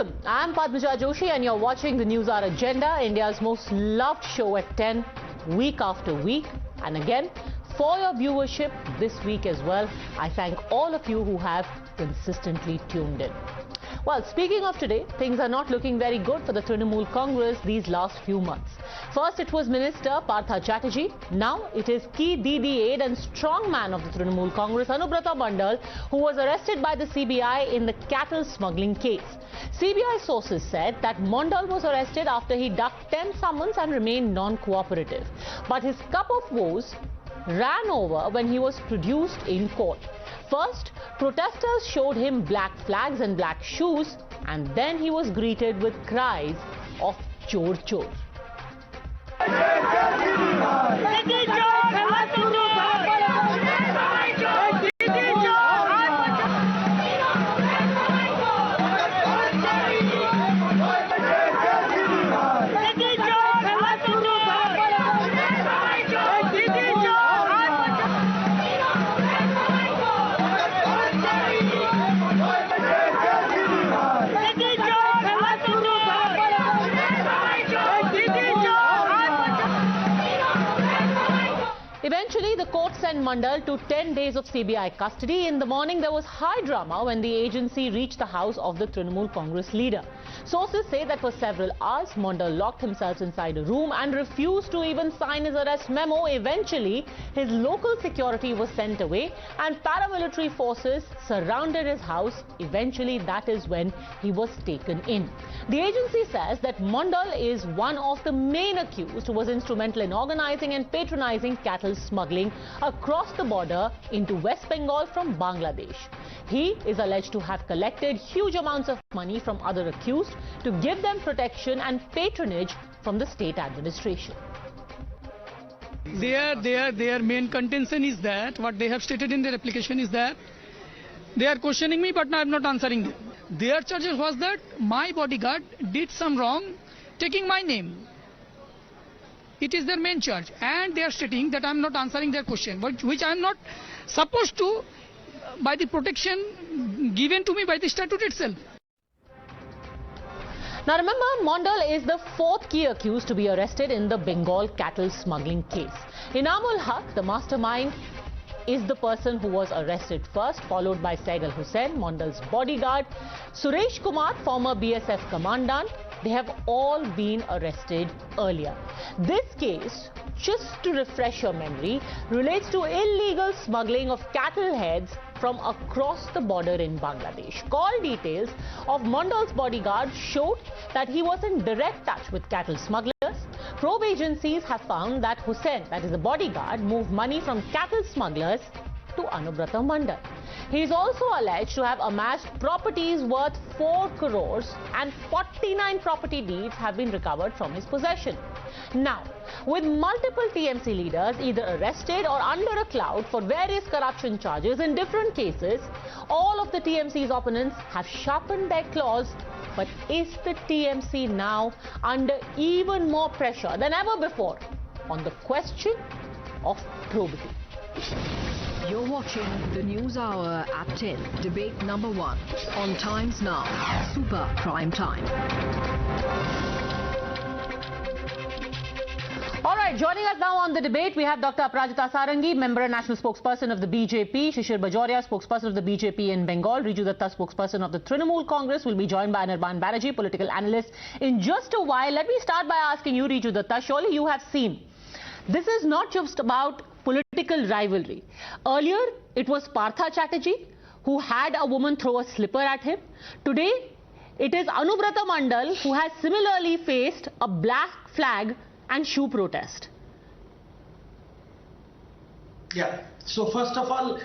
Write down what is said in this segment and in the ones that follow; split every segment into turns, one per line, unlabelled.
Welcome. I'm Padmaja Joshi and you're watching the Newshour Agenda, India's most loved show at 10, week after week. And again, for your viewership this week as well, I thank all of you who have consistently tuned in. Well, speaking of today, things are not looking very good for the Trinamool Congress these last few months. First, it was Minister Partha Chatterjee. Now, it is key Didi aide and strong man of the Trinamool Congress, Anubrata Mondal, who was arrested by the CBI in the cattle smuggling case. CBI sources said that Mondal was arrested after he ducked 10 summons and remained non-cooperative. But his cup of woes ran over when he was produced in court. First, protesters showed him black flags and black shoes, and then he was greeted with cries of "Chor Chor." Eventually, the court sent Mondal to 10 days of CBI custody. In the morning, there was high drama when the agency reached the house of the Trinamool Congress leader. Sources say that for several hours, Mondal locked himself inside a room and refused to even sign his arrest memo. Eventually, his local security was sent away and paramilitary forces surrounded his house. Eventually, that is when he was taken in. The agency says that Mondal is one of the main accused who was instrumental in organizing and patronizing cattle smuggling across the border into West Bengal from Bangladesh. He is alleged to have collected huge amounts of money from other accused to give them protection and patronage from the state administration.
Their main contention is that what they have stated in their application is that they are questioning me, but I am not answering them. Their charges was that my bodyguard did some wrong taking my name. It is their main charge, and they are stating that I am not answering their question, which I am not supposed to by the protection given to me by the statute itself.
Now remember, Mondal is the fourth key accused to be arrested in the Bengal Cattle Smuggling Case. Inamul Haq, the mastermind, is the person who was arrested first, followed by Saigal Hussain, Mondal's bodyguard, Suresh Kumar, former BSF commandant. They have all been arrested earlier. This case, just to refresh your memory, relates to illegal smuggling of cattle heads from across the border in Bangladesh. Call details of Mondal's bodyguard showed that he was in direct touch with cattle smugglers. Probe agencies have found that Hussain, that is the bodyguard, moved money from cattle smugglers to Anubrata Mondal. He is also alleged to have amassed properties worth 4 crores and 49 property deeds have been recovered from his possession. Now, with multiple TMC leaders either arrested or under a cloud for various corruption charges in different cases, all of the TMC's opponents have sharpened their claws. But is the TMC now under even more pressure than ever before on the question of probity?
You're watching the News Hour at 10, debate number 1 on Times Now, Super Prime Time.
All right, joining us now on the debate, we have Dr. Aprajita Sarangi, member and national spokesperson of the BJP, Shishir Bajoria, spokesperson of the BJP in Bengal, Riju Dutta, spokesperson of the Trinamool Congress, will be joined by Anirban Banerjee, political analyst, in just a while. Let me start by asking you, Riju Dutta, surely you have seen, this is not just about political rivalry. Earlier, it was Partha Chatterjee who had a woman throw a slipper at him. Today, it is Anubrata Mondal who has similarly faced a black flag and shoe protest.
Yeah, so first of all,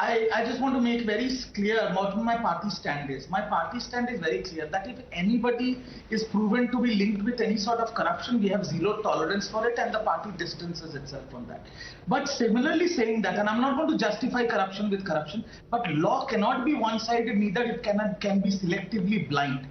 I just want to make very clear what my party stand is. My party stand is very clear that if anybody is proven to be linked with any sort of corruption, we have zero tolerance for it and the party distances itself from that. But similarly saying that, and I'm not going to justify corruption with corruption, but law cannot be one-sided, neither it can be selectively blind.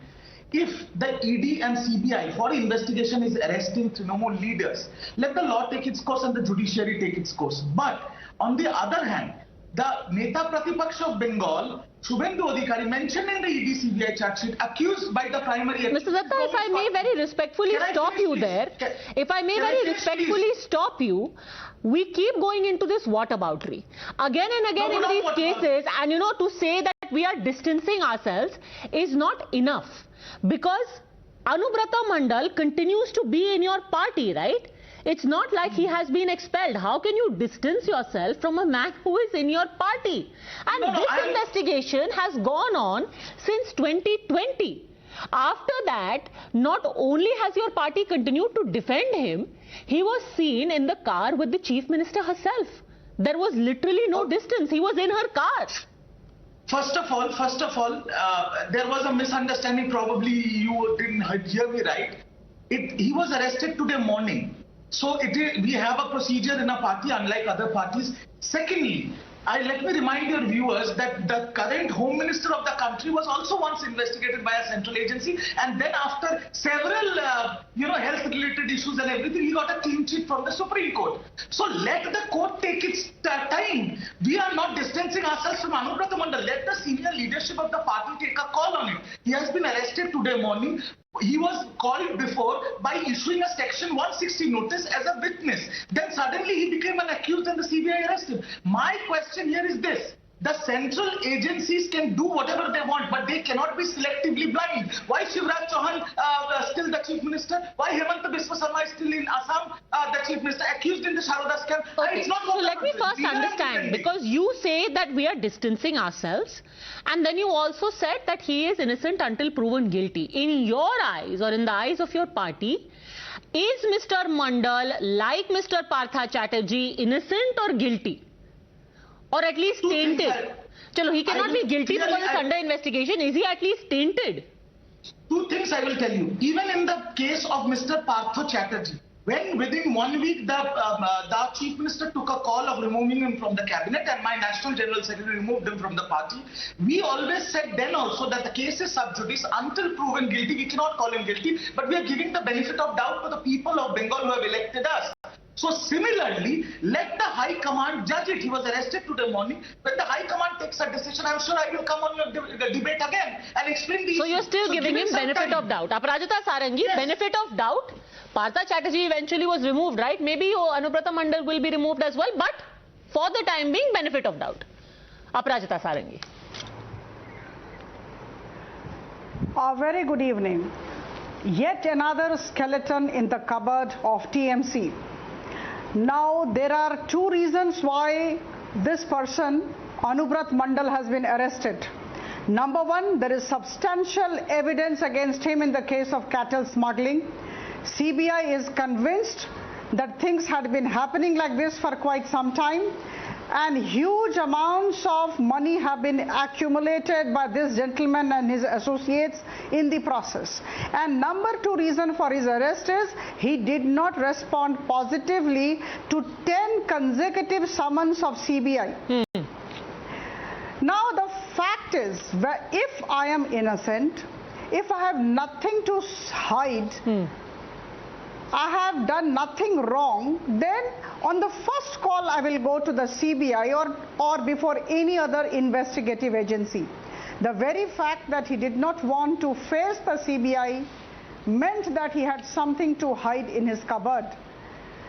If the ED and CBI for investigation is arresting Trinamool leaders, let the law take its course and the judiciary take its course. But on the other hand, the Neta Pratipaksha of Bengal, Shubhendu Adhikari, mentioned in the ED CBI charge sheet, accused by the primary...
Mr. Dutta, if I may very respectfully stop you there, if I may very respectfully stop you, we keep going into this whataboutery. Again and again in these cases, and you know, to say that we are distancing ourselves is not enough. Because Anubrata Mondal continues to be in your party, right? It's not like he has been expelled. How can you distance yourself from a man who is in your party? And this investigation has gone on since 2020. After that, not only has your party continued to defend him, he was seen in the car with the Chief Minister herself. There was literally no distance. He was in her car.
First of all, there was a misunderstanding. Probably you didn't hear me right. He was arrested today morning. So we have a procedure in a party unlike other parties. Secondly, let me remind your viewers that the current Home Minister of the country was also once investigated by a central agency, and then after several health-related issues and everything, he got a clean sheet from the Supreme Court. So let the court take its time. We are not distancing ourselves from Anubrata Mondal. Let the senior leadership of the party take a call on it. He has been arrested today morning. He was called before by issuing a section 160 notice as a witness. Then suddenly he became an accused and the CBI arrested. My question here is this. The central agencies can do whatever they want, but they cannot be selectively blind. Why Shivraj Chauhan still the Chief Minister? Why Hemanta Biswa Sarma is still in Assam, the Chief Minister, accused in the Sharoda scam?
Okay, so let me first understand, because you say that we are distancing ourselves, and then you also said that he is innocent until proven guilty. In your eyes, or in the eyes of your party, is Mr. Mondal, like Mr. Partha Chatterjee, innocent or guilty? Or at least tainted? Chalo, he cannot be guilty because it's under investigation. Is he at least tainted?
Two things I will tell you. Even in the case of Mr. Partha Chatterjee, when within 1 week the Chief Minister took a call of removing him from the cabinet and my National General Secretary removed him from the party, we always said then also that the case is sub judice. Until proven guilty, we cannot call him guilty, but we are giving the benefit of doubt to the people of Bengal who have elected us. So similarly, let the High Command judge it. He was arrested today morning. When the High Command takes a decision, I'm sure I will come on your debate again and explain the issue.
So you're still giving him benefit of doubt. Aprajita Sarangi, yes. Benefit of doubt. Partha Chatterjee eventually was removed, right? Maybe Anubrata Mondal will be removed as well, but for the time being, benefit of doubt. Aprajita Sarangi.
A very good evening. Yet another skeleton in the cupboard of TMC. Now, there are two reasons why this person, Anubrata Mondal, has been arrested. Number one, there is substantial evidence against him in the case of cattle smuggling. CBI is convinced that things had been happening like this for quite some time, and huge amounts of money have been accumulated by this gentleman and his associates in the process. And number two reason for his arrest is he did not respond positively to 10 consecutive summons of CBI. Now the fact is, if I am innocent, if I have nothing to hide, I have done nothing wrong, then on the first call I will go to the CBI or before any other investigative agency. The very fact that he did not want to face the CBI meant that he had something to hide in his cupboard.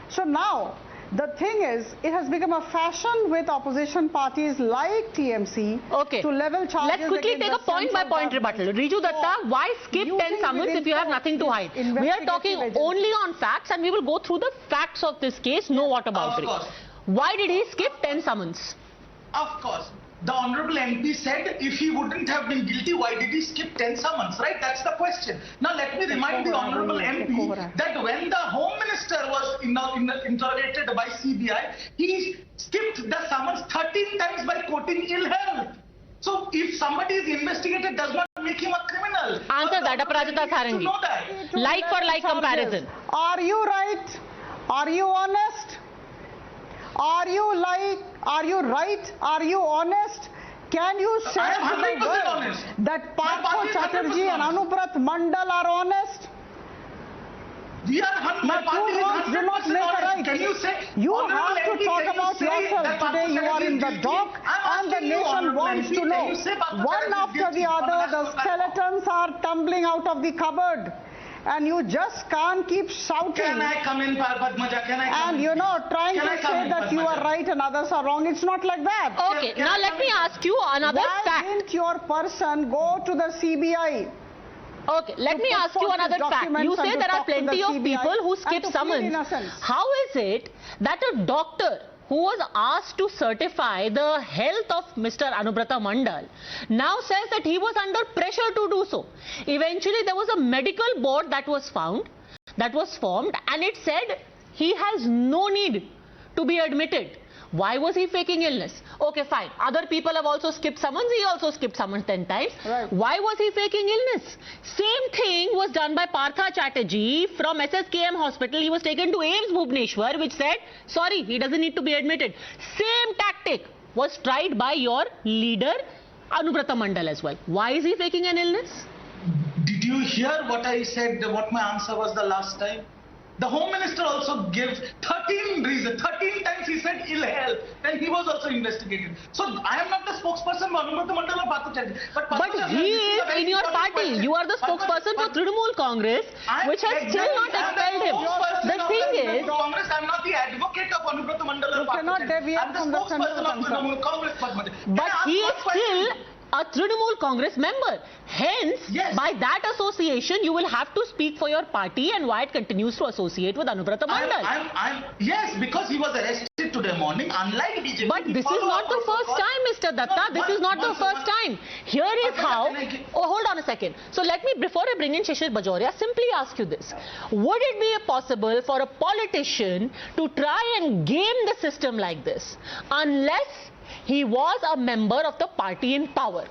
So now, the thing is, it has become a fashion with opposition parties like TMC to level charges.
Let's quickly take a point-by-point rebuttal. Riju Dutta, why skip 10 summons if you have nothing to hide? We are talking only on facts and we will go through the facts of this case, no whataboutery. Why did he skip 10 summons?
Of course. The Honorable MP said if he wouldn't have been guilty, why did he skip 10 summons, right? That's the question. Now let me remind the Honorable MP that when the Home Minister was interrogated by CBI, he skipped the summons 13 times by quoting ill health. So if somebody is investigated, does not make him a criminal.
Answer that, Aprajita Sarangi. Like for like comparison.
Are you right? Are you honest? Are you right? Are you honest? Can you say to the world that Partha Chatterjee and Anubrata Mondal are honest?
We are
My two words do not make a right.
Can you say
you have to talk about yourself today? You are in the the dock, and the nation wants to know. One after the other, the skeletons are tumbling out of the cupboard. And you just can't keep shouting.
Can I come in, Padmaja? Can I come
and
in?
you know, trying to say that you are right and others are wrong. It's not like that.
Okay, now let me ask you another fact.
Why didn't your person go to the CBI?
Okay, let me ask you another fact. You say there are plenty of people who skip summons. How is it that a doctor who was asked to certify the health of Mr. Anubrata Mondal now says that he was under pressure to do so? Eventually, there was a medical board that was formed, and it said he has no need to be admitted. Why was he faking illness? Okay, fine. Other people have also skipped summons. He also skipped summons 10 times.
Right.
Why was he faking illness? Same thing was done by Partha Chatterjee from SSKM hospital. He was taken to AIMS Bhubaneswar, which said, sorry, he doesn't need to be admitted. Same tactic was tried by your leader, Anubrata Mondal, as well. Why is he faking an illness?
Did you hear what I said, what my answer was the last time? The Home Minister also gave 13 reasons. 13 times he said ill health, and he was also investigated. So I am not the spokesperson for Anubrata Mondal or Partha Chatterjee. But
he is in your party. You are the spokesperson for Trinamool Congress, which has still not expelled him. The thing is,
Congress, I am not the advocate of Anubrata Mondal or Partha Chatterjee. I am the spokesperson of Trinamool Congress.
But he is still a Trinamool Congress member. Hence, by that association, you will have to speak for your party and why it continues to associate with Anubrata Mondal.
Yes, because he was arrested today morning, unlike BJP.
But this is not the first time, Mr. Dutta. This is not the first time. Here is how... Oh, hold on a second. So let me, before I bring in Shishir Bajoria, simply ask you this. Would it be possible for a politician to try and game the system like this unless he was a member of the party in power?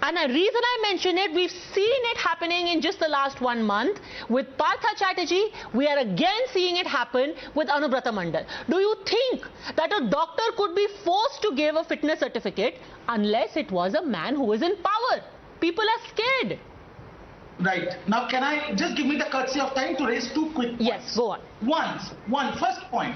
And the reason I mention it, we've seen it happening in just the last 1 month with Partha Chatterjee. We are again seeing it happen with Anubrata Mondal. Do you think that a doctor could be forced to give a fitness certificate unless it was a man who is in power? People are scared.
Right. Now, can I just give me the courtesy of time to raise 2 quick points?
Yes, go on.
First point.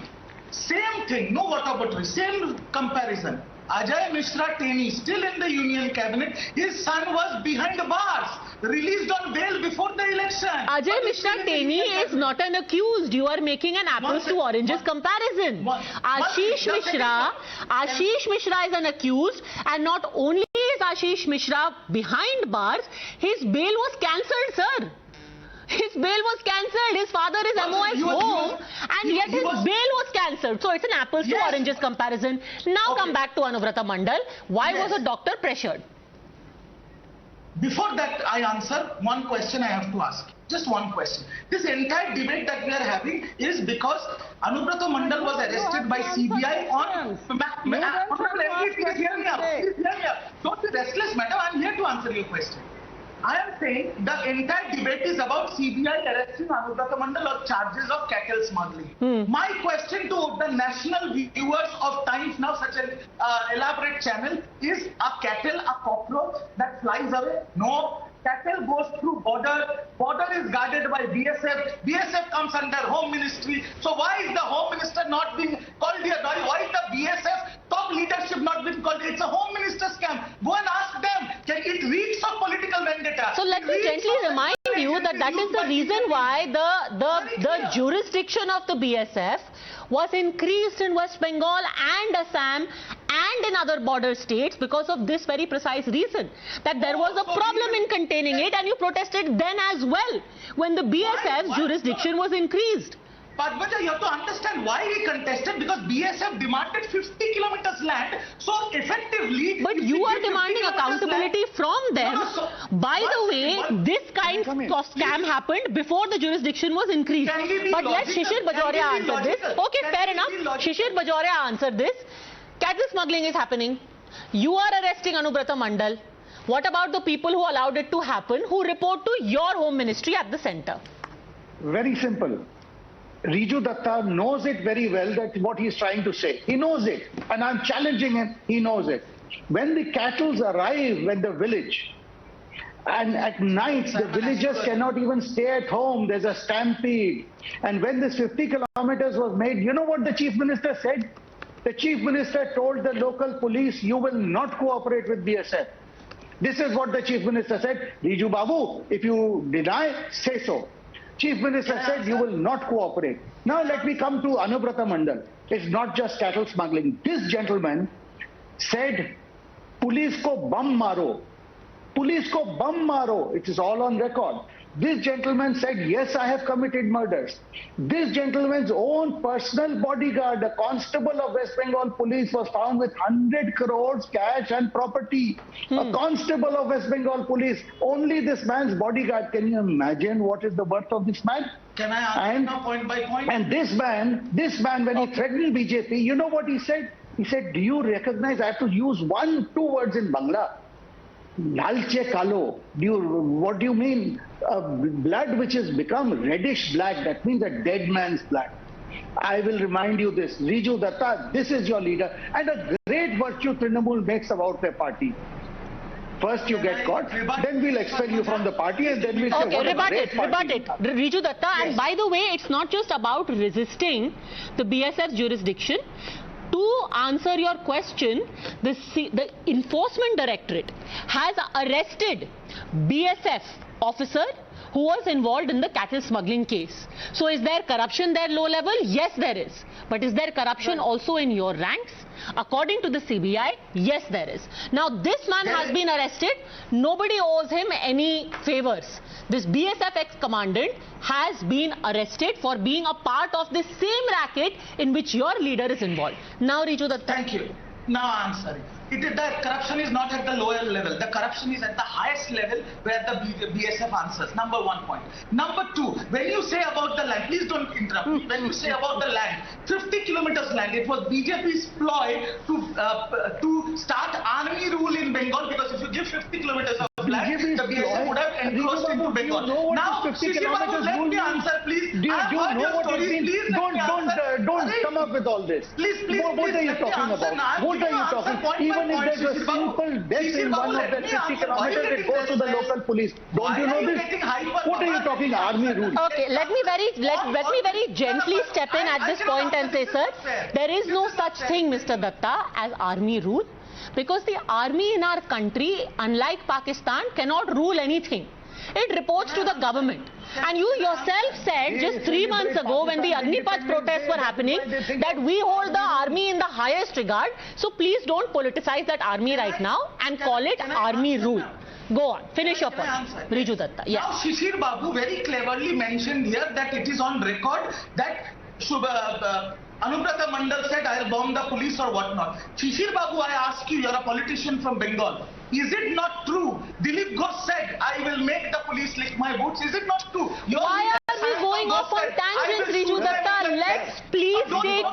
Same thing, no water, same comparison. Ajay Mishra Teni, still in the Union Cabinet, his son was behind the bars, released on bail before the election.
Ajay Mishra Teni is not an accused. You are making an apples to oranges comparison. Ashish Mishra is an accused, and not only is Ashish Mishra behind bars, his bail was cancelled, sir. His bail was cancelled. His father is MOS home, and yet his bail was cancelled. So it's an apples to oranges comparison. Now come back to Anubrata Mondal. Why was a doctor pressured?
Before that I answer, one question I have to ask. Just one question. This entire debate that we are having is because Anubrata Mondal was arrested by CBI on... Please hear me out. Don't be restless, madam. I am here to answer your question. I am saying the entire debate is about CBI arresting Anubrata Mondal on charges of cattle smuggling. My question to the national viewers of Times Now, such an elaborate channel, is a cattle a cockroach that flies away? No. Cattle goes through border is guarded by BSF comes under Home Ministry. So why is the Home Minister not being called here? Why is the BSF top leadership not being called? It's a Home Minister scam. Go and ask them. It reeks of political vendetta.
So let me gently remind you that is the reason why the jurisdiction of the BSF was increased in West Bengal and Assam and in other border states because of this very precise reason, that there was a problem in containing it, and you protested then as well when the BSF's jurisdiction was increased.
Padmaja, you have to understand why he contested, because BSF demanded 50 kilometers land, so effectively...
But you are demanding accountability from them. By the way, this kind of scam happened before the jurisdiction was increased. But let Shishir Bajoria answer this. Okay, fair enough. Shishir Bajoria answered this. Cattle smuggling is happening. You are arresting Anubrata Mondal. What about the people who allowed it to happen, who report to your Home Ministry at the centre?
Very simple. Riju Dutta knows it very well, that what he is trying to say. He knows it, and I'm challenging him. He knows it. When the cattle arrive in the village, and at night the villagers cannot even stay at home, there's a stampede. And when this 50 kilometers was made, you know what the Chief Minister said? The Chief Minister told the local police, you will not cooperate with BSF. This is what the Chief Minister said. Riju Babu, if you deny, say so. Chief Minister said you will not cooperate. Now let me come to Anubrata Mondal. It's not just cattle smuggling. This gentleman said, police ko bum maro. Police ko bum maro. It is all on record. This gentleman said, yes, I have committed murders. This gentleman's own personal bodyguard, a constable of West Bengal Police, was found with 100 crores cash and property. A constable of West Bengal Police, only this man's bodyguard. Can you imagine what is the worth of this man?
Can I ask now point by point?
And this man, when he threatened BJP, you know what he said? He said, do you recognize, I have to use two words in Bangla. Lalche kalo. What do you mean? Blood which has become reddish black, that means a dead man's blood. I will remind you this. Riju Dutta, this is your leader. And a great virtue Trinamool makes about their party. First you get caught, then we'll expel you from the party, and then we'll say,
okay, rebut it. Riju Dutta, yes. And by the way, it's not just about resisting the BSF jurisdiction. To answer your question, the Enforcement Directorate has arrested BSF officer who was involved in the cattle smuggling case. So is there corruption there low level? Yes, there is. But is there corruption also in your ranks? According to the CBI, yes, there is. Now, this man has been arrested. Nobody owes him any favors. This BSF ex-commandant has been arrested for being a part of the same racket in which your leader is involved. Now, Riju Dutta.
Thank you. Now answer it. The corruption is not at the lower level. The corruption is at the highest level where the BSF answers. Number 1 point. Number 2, when you say about the land, please don't interrupt me. When you say about the land, 50 kilometers land, it was BJP's ploy to start army rule in Bengal, because if you give 50 kilometers of land, the BSF would have encroached into Bengal. Now, Shishir Babu, let me answer, please.
Do you know what it means? Don't come up with all this.
Please,
what are you talking about? What are you talking? Even if there's a simple death in one of the 50 kilometers, it goes to the local police. Don't you know this? What are you talking, army rule?
Okay, let me very gently step in at this point and say, sir, there is no such thing, Mr. Datta, as army rule, because the army in our country, unlike Pakistan, cannot rule anything. It reports to the government. And you yourself said just 3 months ago, when the Agnipath protests were happening, that we hold the army in the highest regard. So please don't politicize that army right now and call it army rule. Go on, finish your point. Riju Dutta. Yes.
Now, Shishir Babu very cleverly mentioned here that it is on record that Anubrata Mondal said, I'll bomb the police or whatnot. Shishir Babu, I ask you, you're a politician from Bengal. Is it not true? Dilip Ghosh said, I will make the police lick my boots. Is it not true?
Why are we going off on tangents, Riju Dutta? Let's please stick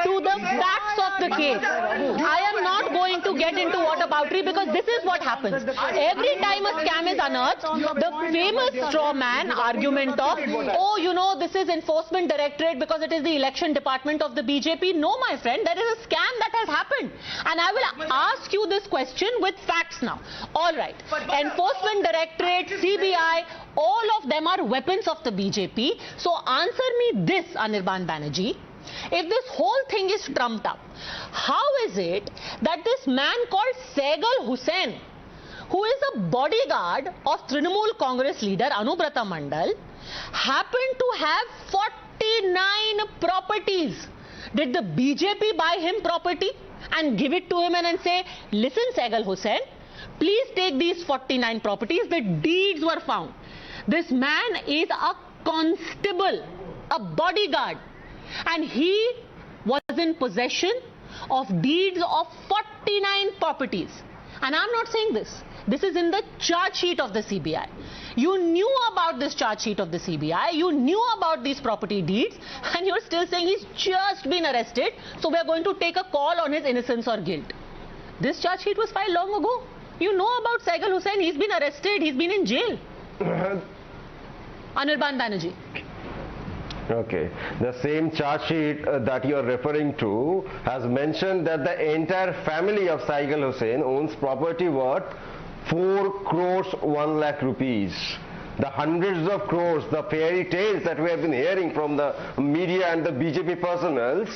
to the facts of the case. I am not going to get into whataboutery, because this is what happens. Every time a scam is unearthed, the famous straw man argument of, oh, you know, this is Enforcement Directorate because it is the election department of the BJP. No, my friend, there is a scam that has happened. And I will ask you this question with facts now. All right. Enforcement Directorate, CBI, all of them are weapons of the BJP. So answer me this, Anirban Banerjee. If this whole thing is trumped up, how is it that this man called Saigal Hussain, who is a bodyguard of Trinamool Congress leader Anubrata Mondal, happened to have 49 properties? Did the BJP buy him property and give it to him and say, listen, Saigal Hussain, please take these 49 properties? The deeds were found. This man is a constable, a bodyguard, and he was in possession of deeds of 49 properties. And I'm not saying this. This is in the charge sheet of the CBI. You knew about this charge sheet of the CBI. You knew about these property deeds, and you're still saying he's just been arrested, so we're going to take a call on his innocence or guilt. This charge sheet was filed long ago. You know about Saigal Hussain. He's been arrested. He's been in jail. Anirban Banerjee.
Okay. The same charge sheet that you are referring to has mentioned that the entire family of Saigal Hussain owns property worth 4 crores 1 lakh rupees. The hundreds of crores, the fairy tales that we have been hearing from the media and the BJP personnel,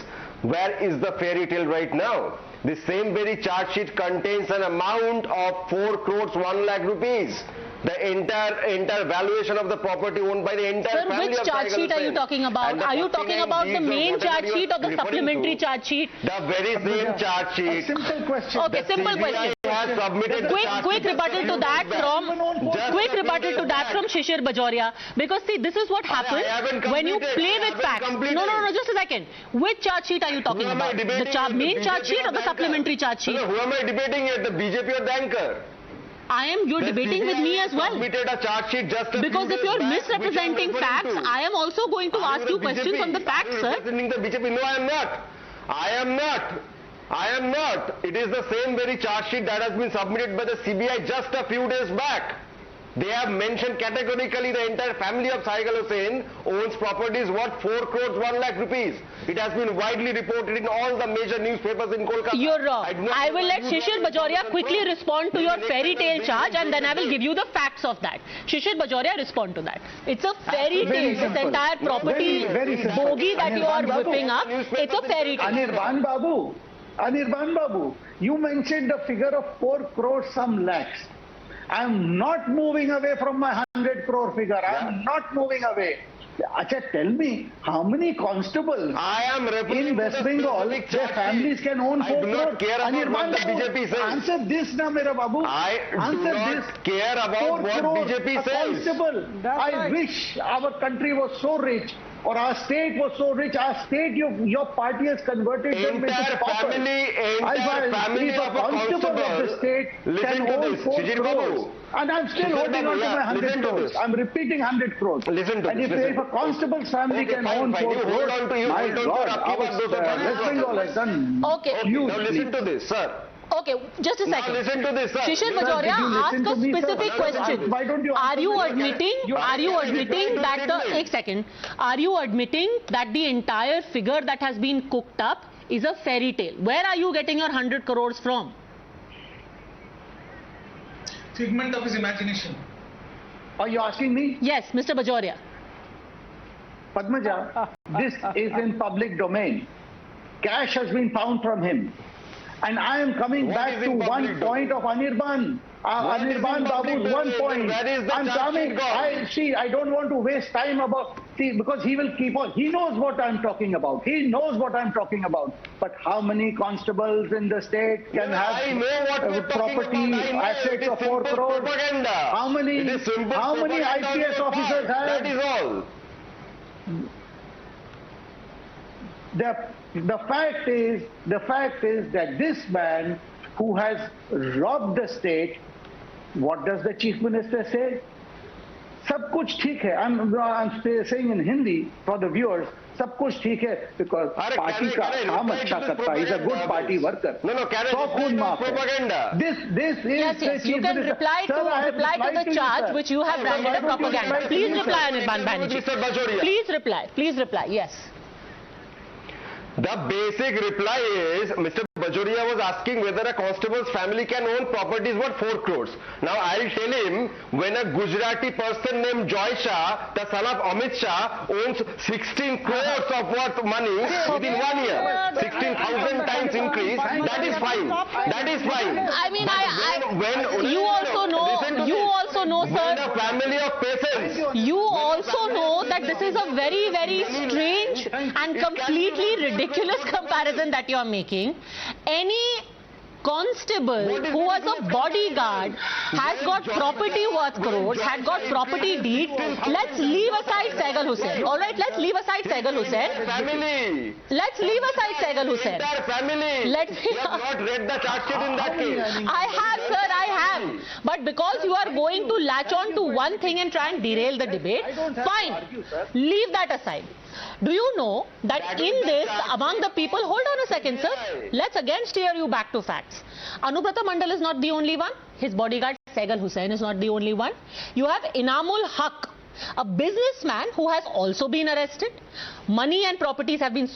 Where is the fairy tale right now? The same very charge sheet contains an amount of 4 crores 1 lakh rupees. The entire valuation of the property owned by the entire
Sir,
family
which
of
charge sheet are you talking about? Are you talking about the main charge sheet or the supplementary charge sheet?
The very same charge sheet.
A simple question.
Okay, simple question.
Has submitted
Quick rebuttal to that from Shishir Bajoria, because see, this is what happens when you play with facts. No, just a second. Which charge sheet are you talking about? The main charge sheet or the supplementary charge sheet?
Who am I debating here, the BJP or the anchor?
You're debating with me as well.
Submitted a charge sheet just
because if you're misrepresenting facts, I am also going to ask you questions on the facts, sir.
Representing the BJP? No, I am not. I am not. It is the same very charge sheet that has been submitted by the CBI just a few days back. They have mentioned categorically the entire family of Saigal Hussain owns properties worth 4 crores 1 lakh rupees. It has been widely reported in all the major newspapers in Kolkata.
You're wrong. I will let Shishir Bajoria quickly respond to your fairy tale charge, and then I will give you the facts of that. Shishir Bajoria, respond to that. It's a fairy tale. This entire property bogey that you are whipping up, it's a fairy tale.
Anirban Babu, you mentioned the figure of 4 crores some lakhs. I am not moving away from my 100 crore figure. I am not moving away. Acha, tell me, how many constables in West Bengal, their families can own 4 crores?
I do not care about what the BJP says.
Answer this now, Mera Babu.
I do not care about what BJP says.
Constable. I wish our country was so rich, or our state was so rich. Our state, your party has converted them into paupers.
Entire family of a constable
of the state can own 4 crores. And I'm still holding on to my 100 crores. I'm repeating 100 crores.
Listen to this.
If a constable's family can own 4 crores, my God, our West Bengal has done.
Okay.
Now listen to this, sir.
Okay, just a second.
Now listen to this, sir.
Shishir Bajoria, ask a specific question.
Why don't you
Are you admitting that the entire figure that has been cooked up is a fairy tale? Where are you getting your 100 crores from?
Figment of his imagination.
Are you asking me?
Yes, Mr. Bajoria.
Padmaja, this is in public domain. Cash has been found from him. And I am coming back to one point of Anirban. Anirban Babu's one point. I'm coming. I don't want to waste time because he will keep on. He knows what I'm talking about. But how many constables in the state can have property assets of 4 crores? How many IPS officers have?
That is all.
The fact is that this man who has robbed the state, what does the Chief Minister say? Sab kuch theek hai. I'm saying in Hindi for the viewers, sab kuch theek hai, because party ka kaam acha karta. He's a good party worker.
No, propaganda.
This is
yes, you can reply to the charge which you have branded a propaganda. Please reply, Anirban Banerjee. Please reply. Yes.
The basic reply is, Mr. Bajoria was asking whether a constable's family can own properties worth 4 crores. Now I'll tell him, when a Gujarati person named Joy Shah, the son of Amit Shah, owns 16 crores of worth money within 1 year, 16,000 times increase, that is fine.
I mean, you also know, sir.
When a family of peasants.
You also know that this is a very, very strange and completely ridiculous comparison that you are making. Any constable who was a bodyguard has got property worth crores, had got property deeds. Let's leave aside Saigal Hussain. All right, let's leave aside Saigal Hussain. Let's leave aside Saigal Hussain.
You have not read the charge sheet in that case.
I have, sir, I have. But because you are going to latch on to one thing and try and derail the debate, fine. Leave that aside. Do you know that in this, among the people, hold on a second, sir. Let's again steer you back to facts. Anubrata Mondal is not the only one. His bodyguard Saigal Hussain is not the only one. You have Inamul Haq, a businessman who has also been arrested. Money and properties have been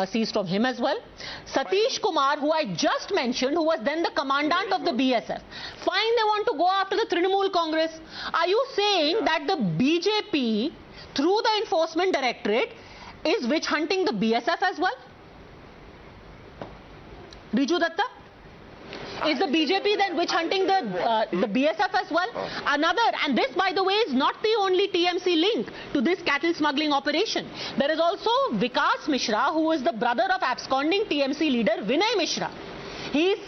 seized from him as well. Satish Kumar, who I just mentioned, who was then the commandant of the BSF. Fine, they want to go after the Trinamool Congress. Are you saying that the BJP, through the Enforcement Directorate, is witch hunting the BSF as well? Riju Dutta? Is the BJP then witch hunting the BSF as well? Another, and this by the way is not the only TMC link to this cattle smuggling operation. There is also Vikas Mishra, who is the brother of absconding TMC leader Vinay Mishra. He is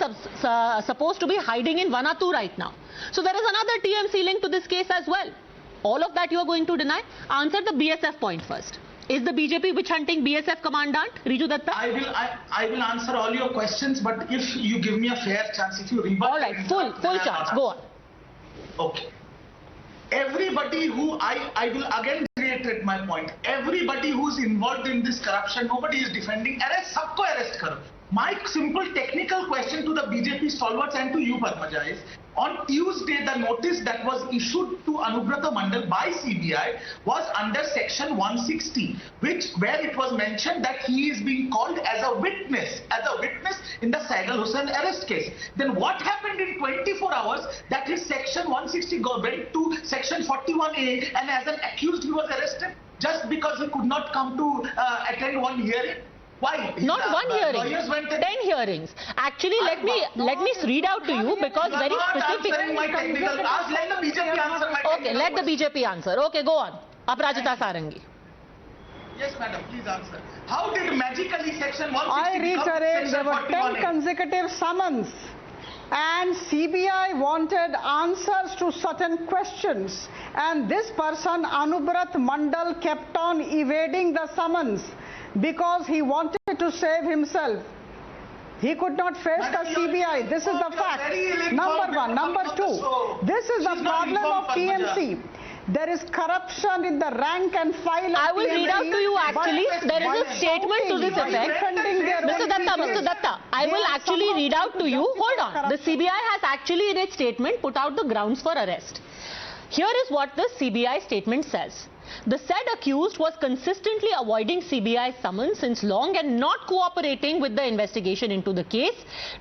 supposed to be hiding in Vanatu right now. So there is another TMC link to this case as well. All of that you are going to deny? Answer the BSF point first. Is the BJP witch hunting BSF commandant, Riju Dutta?
I will answer all your questions, but if you give me a fair chance, if you rebut...
All right, full chance, go on.
Okay. Everybody who, I will again reiterate my point, everybody who's involved in this corruption, nobody is defending, arrest, sabko arrest karo. My simple technical question to the BJP stalwarts and to you, Padmaja, is on Tuesday, the notice that was issued to Anubrata Mondal by CBI was under section 160, where it was mentioned that he is being called as a witness in the Saigal Hussain arrest case. Then what happened in 24 hours that his section 160 went to section 41A, and as an accused he was arrested just because he could not come to attend one hearing? Why?
Not one hearing, 10 hearings. Actually, let me read out to you because very specific.
Let the BJP answer my
Okay, let the BJP answer. Okay, go on. Aprajita Sarangi.
Yes, madam, please answer. How did magically section 160
I reiterate, there were 10 consecutive summons. And CBI wanted answers to certain questions. And this person, Anubrata Mondal, kept on evading the summons because he wanted to save himself. He could not face the CBI. This is the fact. Number one. Number two, this is the problem of TMC. There is corruption in the rank and file of
I will read out to you actually. There is a statement to this effect. Mr. Datta, I will actually read out to you. Hold on. The CBI has actually in its statement put out the grounds for arrest. Here is what the CBI statement says. The said accused was consistently avoiding CBI summons since long and not cooperating with the investigation into the case.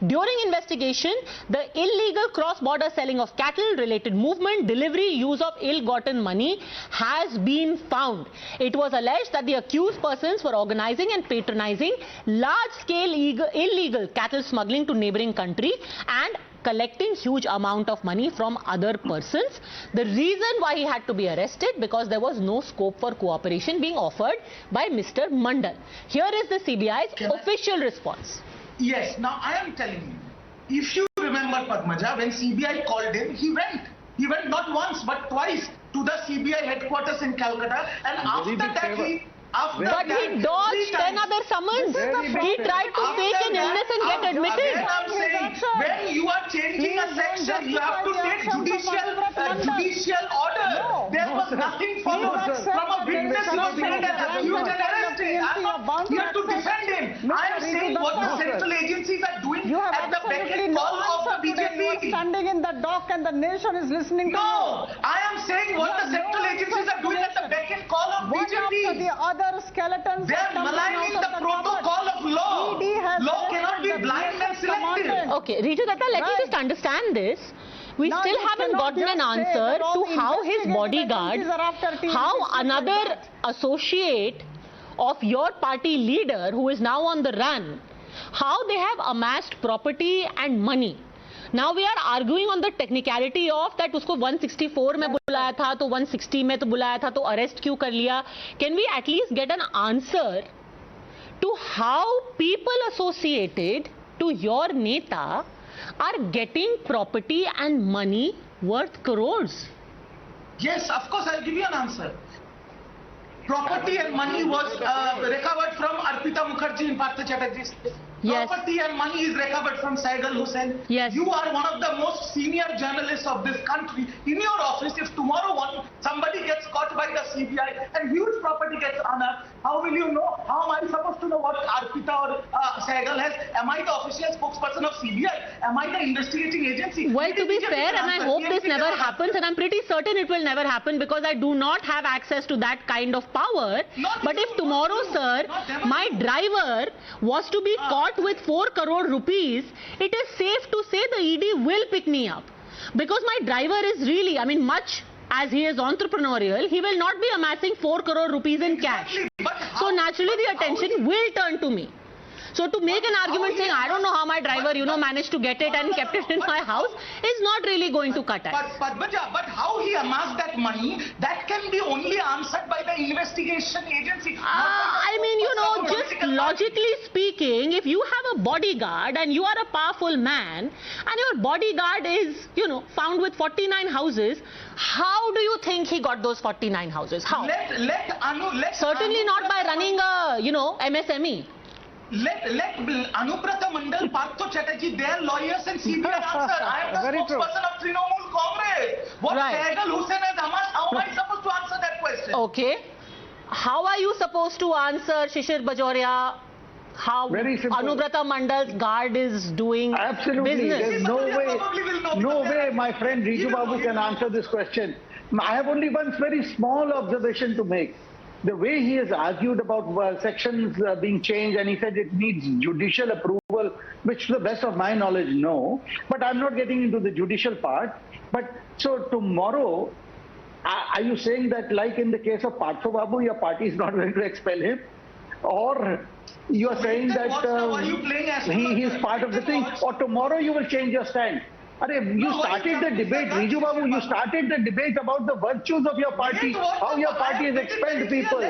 During investigation, the illegal cross-border selling of cattle, related movement, delivery, use of ill-gotten money has been found. It was alleged that the accused persons were organizing and patronizing large-scale illegal cattle smuggling to neighboring country and collecting huge amount of money from other persons. The reason why he had to be arrested because there was no scope for cooperation being offered by Mr. Mondal. Here is the CBI's official response.
Yes, now I am telling you, if you remember Padmaja, when CBI called him, he went. He went not once but twice to the CBI headquarters in Calcutta, and after that he
dodged 10 other summons. He tried to fake an illness and get admitted.
When you are changing a section, you have to take judicial order. There was nothing followed. From a witness who was made an accused and arrested. I am not here to defend him. I am saying what the central agencies are doing at the beck and call of the BJP.
You are standing in the dock and the nation is listening to you.
No, I am saying what the central agencies are doing at the beck and call of BJP.
The other skeletons
they are maligning the protocol of law. Law cannot be blind and selective.
Okay, Riju Dutta, let me just understand this. We still haven't gotten an answer to how his bodyguard, how another associate of your party leader who is now on the run, how they have amassed property and money. Now we are arguing on the technicality of that usko 164 में बुलाया था तो 160 में तो बुलाया था तो arrest क्यों कर लिया. Can we at least get an answer to how people associated to your neta are getting property and money worth crores?
Yes, of course, I'll give you an answer. Property and money was recovered from Arpita Mukherjee in Partha Chatterjee's case.
Yes.
Property and money is recovered from Saigal Hussain.
Yes.
You are one of the most senior journalists of this country. In your office, if tomorrow somebody gets caught by the CBI and huge property gets unearthed, how will you know? How am I supposed to know what Arpita or Saigal has? Am I the official spokesperson of CBI? Am I the investigating agency?
Well, to be fair, and I hope this never happens, and I'm pretty certain it will never happen because I do not have access to that kind of power. But if tomorrow, sir, my driver was to be caught with 4 crore rupees, it is safe to say the ED will pick me up. Because my driver is really, I mean, much as he is entrepreneurial, he will not be amassing 4 crore rupees in cash. So naturally the attention will turn to me. So to make an argument saying, I don't know how my driver, managed to get it and kept it in my house is not really going to cut it.
But how he amassed that money, that can be only answered by the investigation agency.
I mean, just logically speaking, if you have a bodyguard and you are a powerful man and your bodyguard is, found with 49 houses, how do you think he got those 49 houses? How? Certainly not by running a, MSME.
Let Anubrata Mondal, Partho Chatterjee, their lawyers and CBI answer. I am the spokesperson of Trinamool Congress. What Saigal Hussain has amassed, how am I supposed to answer that question?
Okay. How are you supposed to answer, Shishir Bajoria, how Anubrata Mondal's guard is doing business?
There's no way my friend Riju Babu can answer this question. I have only one very small observation to make. The way he has argued about sections being changed, and he said it needs judicial approval, which to the best of my knowledge, no. But I'm not getting into the judicial part. But so tomorrow, are you saying that like in the case of Partho Babu, your party is not going to expel him? Or you are saying that he is part of the thing? Or tomorrow you will change your stand? You started the debate, Riju Babu, you started the debate about the virtues of your party, how your party has expelled people.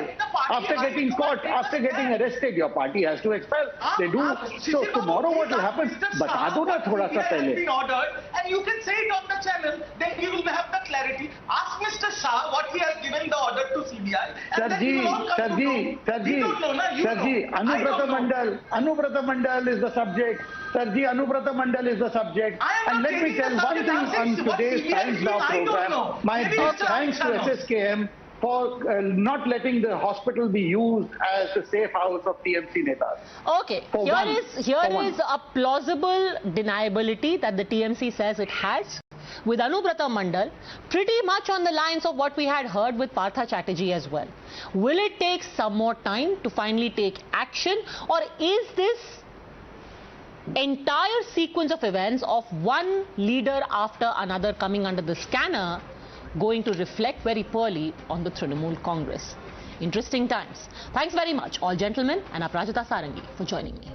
After getting caught, after getting arrested, your party has to expel. They do. So tomorrow what will happen? Bata do na thoda sa pehle.
And you can say it on the channel, then we will have the clarity. Ask Mr. Shah what he has given the order to CBI.
Sirji, Anubrata Mondal is the subject. Sirji, Anubrata Mondal is the subject. And let me tell one thing on today's Times Now program. My big thanks to SSKM for not letting the hospital be used as the safe house of TMC netas.
Okay, here is a plausible deniability that the TMC says it has with Anubrata Mondal, pretty much on the lines of what we had heard with Partha Chatterjee as well. Will it take some more time to finally take action, or is this entire sequence of events of one leader after another coming under the scanner going to reflect very poorly on the Trinamool Congress? Interesting times. Thanks very much, all gentlemen and Aprajita Sarangi, for joining me.